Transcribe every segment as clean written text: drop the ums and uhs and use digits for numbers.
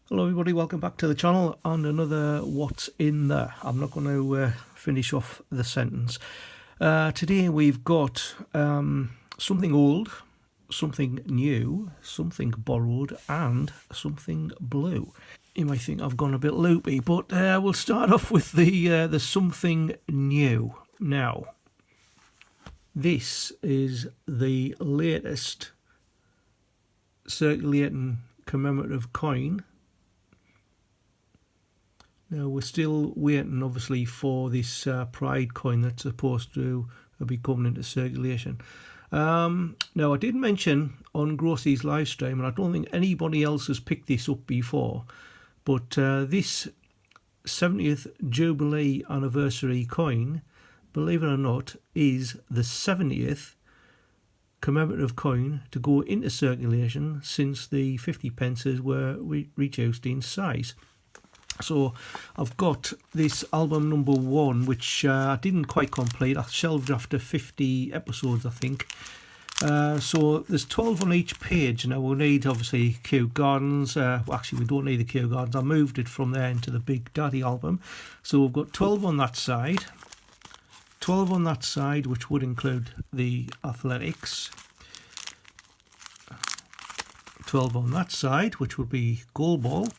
Hello everybody, welcome back to the channel and another What's in There. I'm not going to finish off the sentence. Today we've got something old, something new, something borrowed and something blue. You might think I've gone a bit loopy, but we'll start off with the something new. Now, this is the latest circulating commemorative coin. Now we're still waiting obviously for this Pride coin that's supposed to be coming into circulation. Now I did mention on Grossy's live stream, and I don't think anybody else has picked this up before, but this 70th Jubilee anniversary coin, believe it or not, is the 70th commemorative coin to go into circulation since the 50 pences were reduced in size. So I've got this album number 1, which I didn't quite complete. I shelved after 50 episodes, I think. So there's 12 on each page. Now we'll need obviously Kew Gardens. Well, actually we don't need the Kew Gardens. I moved it from there into the Big Daddy album. So we've got 12 on that side. 12 on that side, which would include the athletics. 12 on that side, which would be goalball.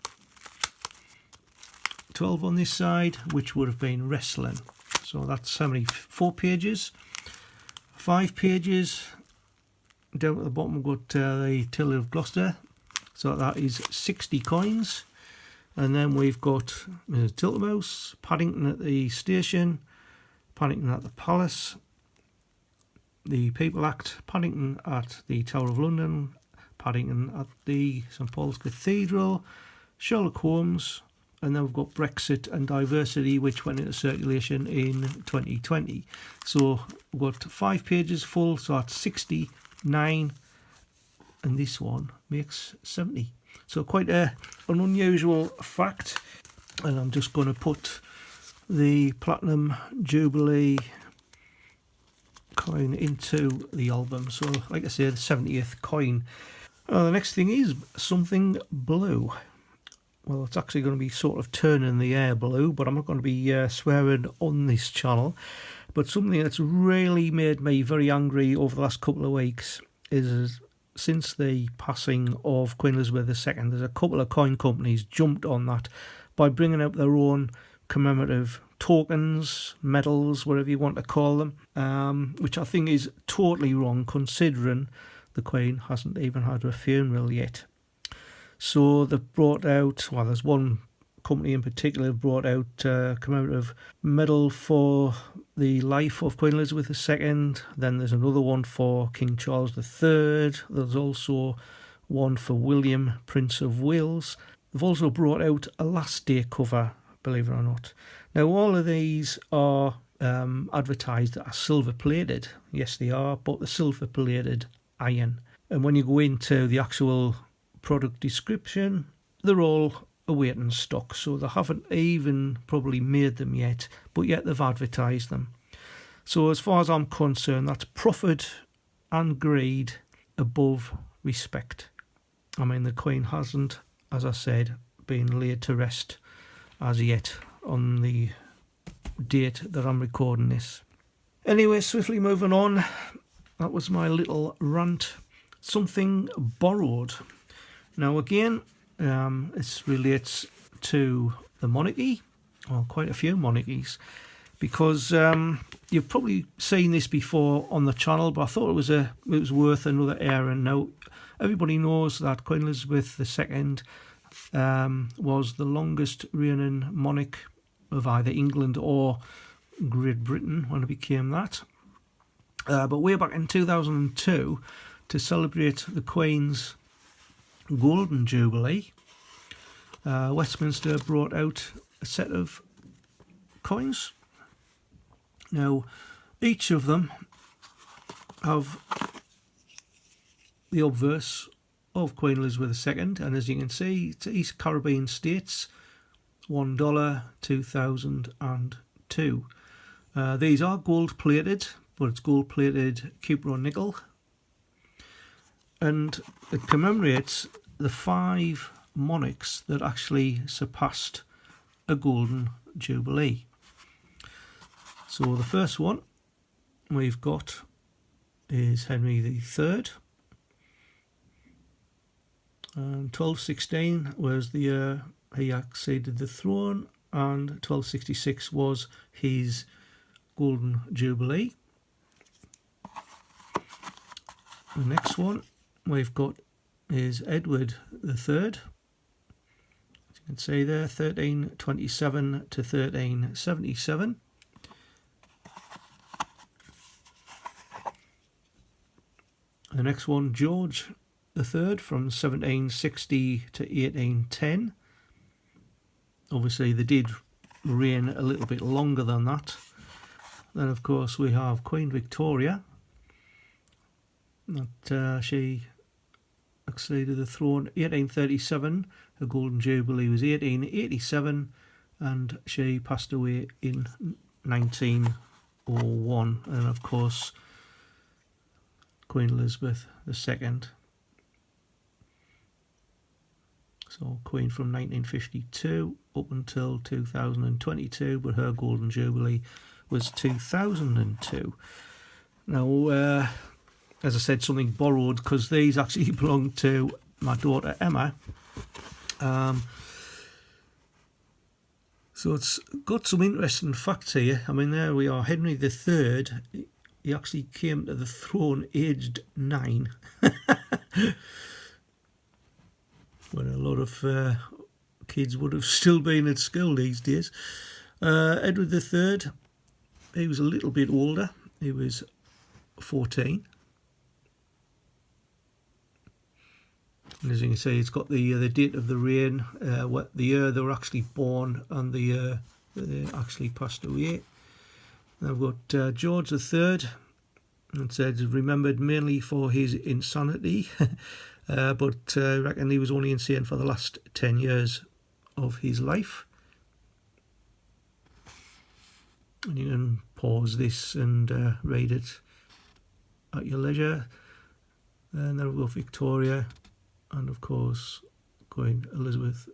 12 on this side, which would have been wrestling. So that's how many? 4 pages, 5 pages. Down at the bottom we've got the Tilly of Gloucester, so that is 60 coins. And then we've got Tiltmouse, Paddington at the station, Paddington at the Palace, the People Act, Paddington at the Tower of London, Paddington at the St Paul's Cathedral, Sherlock Holmes. And then we've got Brexit and diversity, which went into circulation in 2020. So we've got 5 pages full, so that's 69, and this one makes 70. So quite an unusual fact. And I'm just going to put the Platinum Jubilee coin into the album. So like I said, the 70th coin. The next thing is something blue. Well, it's actually going to be sort of turning the air blue, but I'm not going to be swearing on this channel. But something that's really made me very angry over the last couple of weeks is since the passing of Queen Elizabeth II, there's a couple of coin companies jumped on that by bringing out their own commemorative tokens, medals, whatever you want to call them, which I think is totally wrong considering the Queen hasn't even had her funeral yet. So they've brought out, well, there's one company in particular brought out a commemorative medal for the life of Queen Elizabeth II. Then there's another one for King Charles III. There's also one for William, Prince of Wales. They've also brought out a last day cover, believe it or not. Now all of these are advertised as silver plated. Yes, they are, but the silver plated iron. And when you go into the actual product description, they're all awaiting stock, so they haven't even probably made them yet, but yet they've advertised them. So as far as I'm concerned, that's profit and greed above respect. I mean, the Queen hasn't, as I said, been laid to rest as yet on the date that I'm recording this. Anyway, swiftly moving on, that was my little rant. Something borrowed. Now again, this relates to the monarchy, well, quite a few monarchies, because you've probably seen this before on the channel, but I thought it was worth another airing. Now, everybody knows that Queen Elizabeth II was the longest reigning monarch of either England or Great Britain when it became that. But way back in 2002, to celebrate the Queen's Golden Jubilee, Westminster brought out a set of coins. Now, each of them have the obverse of Queen Elizabeth II, and as you can see, it's East Caribbean states, $1, 2002. These are gold plated, but it's gold plated cupro nickel, and it commemorates the 5 monarchs that actually surpassed a golden jubilee. So the first one we've got is Henry III. And 1216 was the year he acceded the throne, and 1266 was his golden jubilee. The next one we've got is Edward III. As you can see there, 1327 to 1377. The next one, George III, from 1760 to 1810. Obviously they did reign a little bit longer than that. Then of course we have Queen Victoria, that she acceded the throne 1837. Her golden jubilee was 1887, and she passed away in 1901. And of course Queen Elizabeth II. So Queen from 1952 up until 2022, but her golden jubilee was 2002. Now, as I said, something borrowed, because these actually belong to my daughter Emma. So it's got some interesting facts here. I mean, there we are, Henry III. He actually came to the throne aged 9. When a lot of kids would have still been at school these days. Edward III, he was a little bit older. He was 14. And as you can see, it's got the date of the reign, what the year they were actually born, and the year that they actually passed away. Now we've got George III. It says remembered mainly for his insanity. But I reckon he was only insane for the last 10 years of his life. And you can pause this and read it at your leisure. And then we've got Victoria, and of course Queen Elizabeth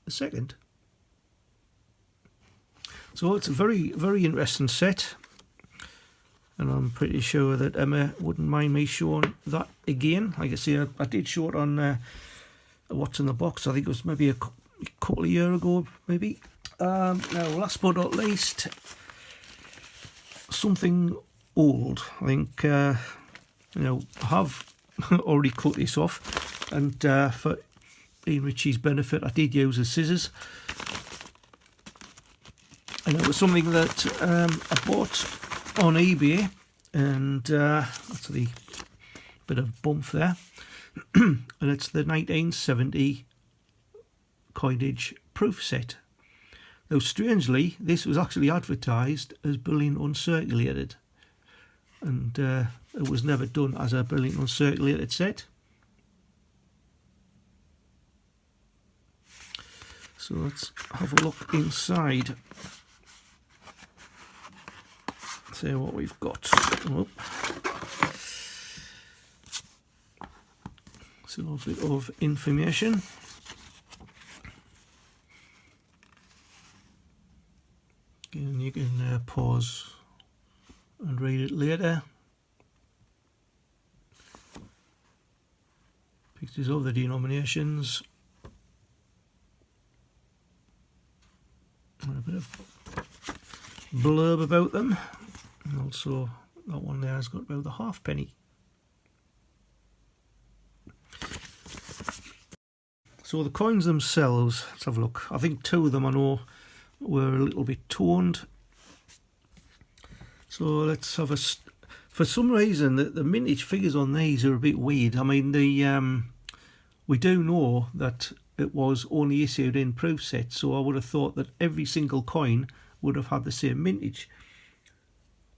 II. So it's a very, very interesting set. And I'm pretty sure that Emma wouldn't mind me showing that again. Like I say, I did show it on What's in the Box. I think it was maybe a couple of years ago, maybe. Now, last but not least, something old. I think, I have already cut this off. And for Ian Ritchie's benefit, I did use the scissors. And it was something that I bought on eBay, and that's the bit of bump there. And it's the 1970 Coinage Proof Set. Now strangely, this was actually advertised as brilliant uncirculated, and it was never done as a brilliant uncirculated set. So let's have a look inside. See what we've got. Oh. So a bit of information. Again, you can pause and read it later. Pictures of the denominations. And a bit of blurb about them. And also that one there has got about the halfpenny. So the coins themselves, let's have a look. I think two of them I know were a little bit toned. So let's have a... For some reason the mintage figures on these are a bit weird. I mean, we do know that it was only issued in proof sets, so I would have thought that every single coin would have had the same mintage.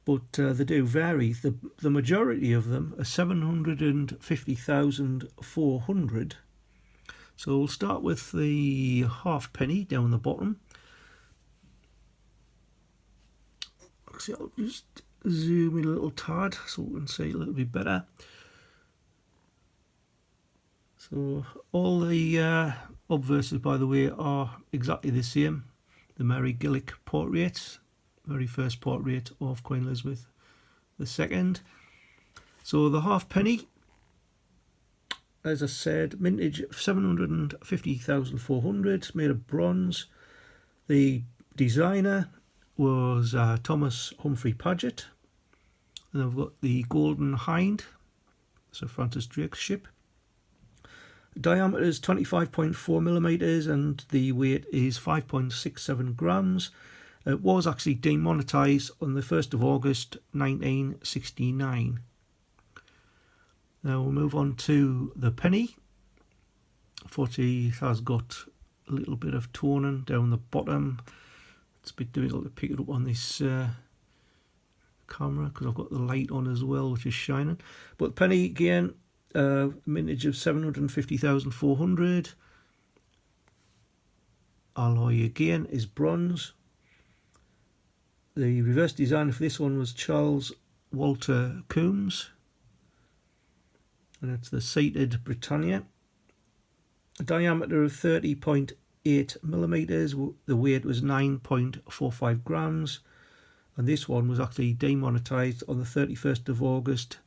But they do vary. The majority of them are 750,400. So we'll start with the halfpenny down the bottom. Actually, I'll just zoom in a little tad so we can see a little bit better. So all the obverses, by the way, are exactly the same. The Mary Gillick portrait, very first portrait of Queen Elizabeth II. So the halfpenny, as I said, mintage 750,400, made of bronze. The designer was Thomas Humphrey Paget. And I've got the Golden Hind, Sir Francis Drake's ship. The diameter is 25.4 millimeters and the weight is 5.67 grams. It was actually demonetised on the 1st of August 1969. Now we'll move on to the penny. Unfortunately, it has got a little bit of toning down the bottom. It's a bit difficult to pick it up on this camera because I've got the light on as well, which is shining. But the penny again, mintage of 750,400. Alloy again is bronze. The reverse designer for this one was Charles Walter Coombs, and it's the seated Britannia. A diameter of 30.8 millimeters. The weight was 9.45 grams, and this one was actually demonetised on the 31st of August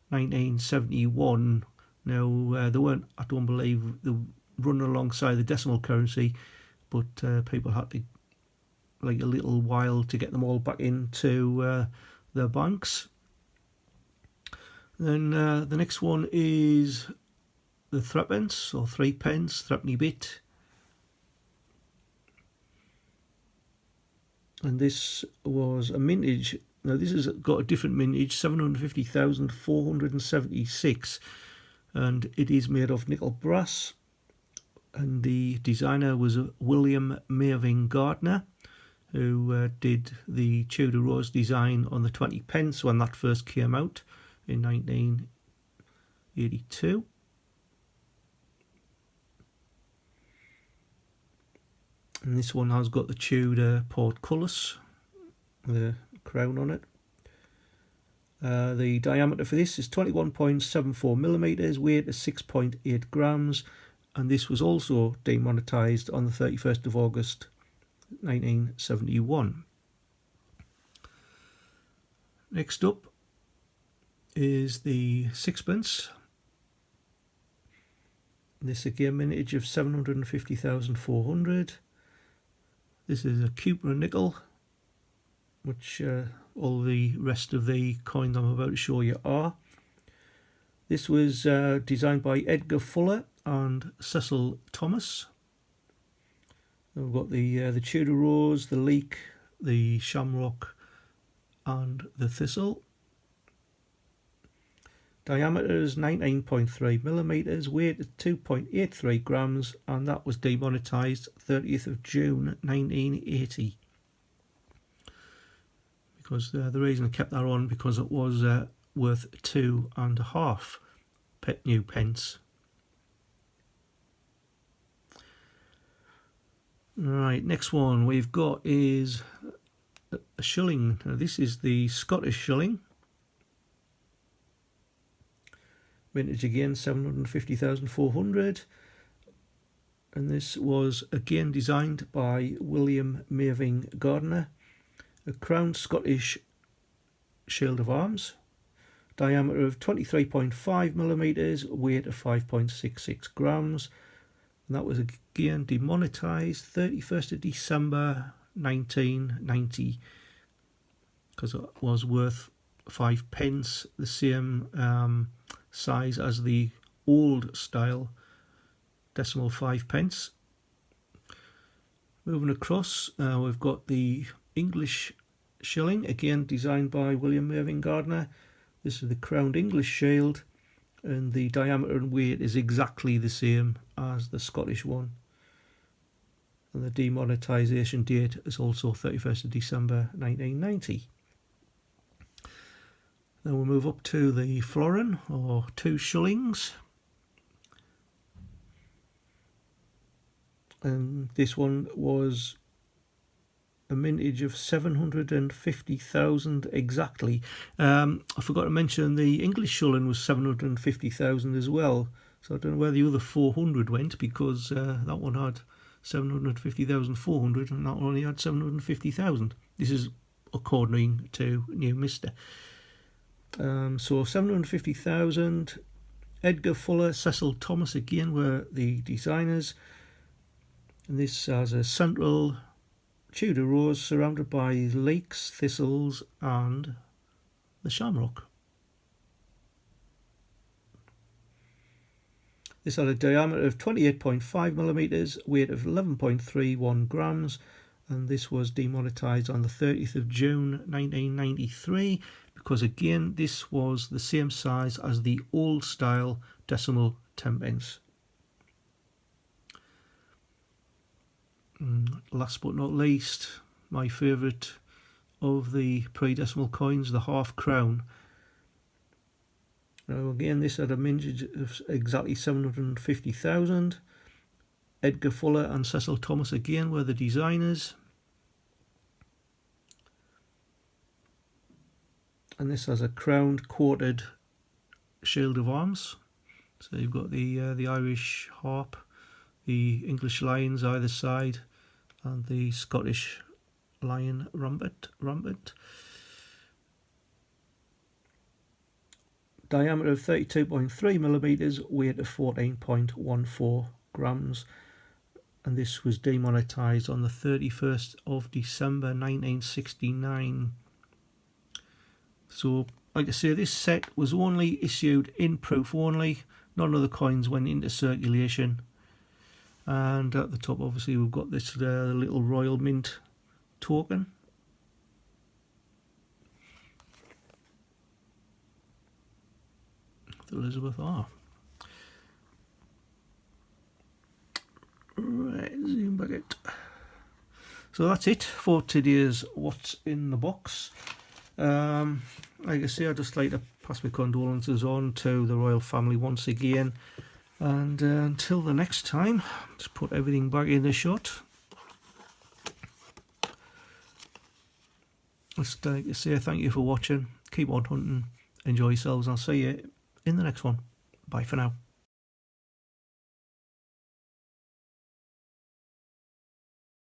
1971. Now they weren't, I don't believe, they run alongside the decimal currency, but people had to like a little while to get them all back into their banks. Then the next one is the threepence or threepence, threepenny bit. And this was a mintage. Now this has got a different mintage, 750,476, and it is made of nickel brass. And the designer was William Mervyn Gardner, who did the Tudor Rose design on the 20 pence when that first came out in 1982. And this one has got the Tudor portcullis, the crown on it. The diameter for this is 21.74 millimeters, weight is 6.8 grams, and this was also demonetised on the 31st of August 1971. Next up is the sixpence. This again mintage of 750,400. This is a Cupra nickel, which all the rest of the coins I'm about to show you are. This was designed by Edgar Fuller and Cecil Thomas. We've got the Tudor Rose, the Leek, the Shamrock and the Thistle. Diameter is 19.3 millimeters, weight is 2.83 grams, and that was demonetised 30th of June 1980. Because the reason I kept that on, because it was worth 2.5 new pence. Right, next one we've got is a shilling. Now this is the Scottish shilling. Vintage again, 750,400. And this was again designed by William Mervyn Gardner. A crowned Scottish shield of arms. Diameter of 23.5 millimeters, weight of 5.66 grams. And that was again demonetised 31st of December 1990, because it was worth 5 pence, the same size as the old style decimal 5 pence. Moving across, we've got the English shilling, again designed by William Mervyn Gardner. This is the crowned English shield, and the diameter and weight is exactly the same as the Scottish one. And the demonetisation date is also 31st of December 1990. Then we'll move up to the florin, or 2 shillings. And this one was a mintage of 750,000 exactly. I forgot to mention the English shilling was 750,000 as well. So I don't know where the other 400 went, because that one had 750,400 and that one only had 750,000. This is according to New Mister. So 750,000. Edgar Fuller, Cecil Thomas again were the designers. And this has a central Tudor rose surrounded by lakes, thistles and the shamrock. This had a diameter of 28.5 millimeters, weight of 11.31 grams, and this was demonetised on the 30th of June 1993 because again this was the same size as the old style decimal 10pence. Last but not least, my favourite of the pre-decimal coins, the half crown. Now again, this had a mintage of exactly 750,000. Edgar Fuller and Cecil Thomas again were the designers. And this has a crowned quartered shield of arms. So you've got the Irish harp, the English lions either side, and the Scottish lion rampant. Diameter of 32.3 millimeters, weight of 14.14 grams, and this was demonetised on the 31st of December 1969. So, like I say, this set was only issued in proof only. None of the coins went into circulation. And at the top, obviously, we've got this little Royal Mint token. Elizabeth R. Right, zoom back it. So that's it for today's What's in the Box. Like I say, I'd just like to pass my condolences on to the royal family once again. And until the next time, just put everything back in the shot. Just like to say thank you for watching. Keep on hunting. Enjoy yourselves. I'll see you in the next one. Bye for now.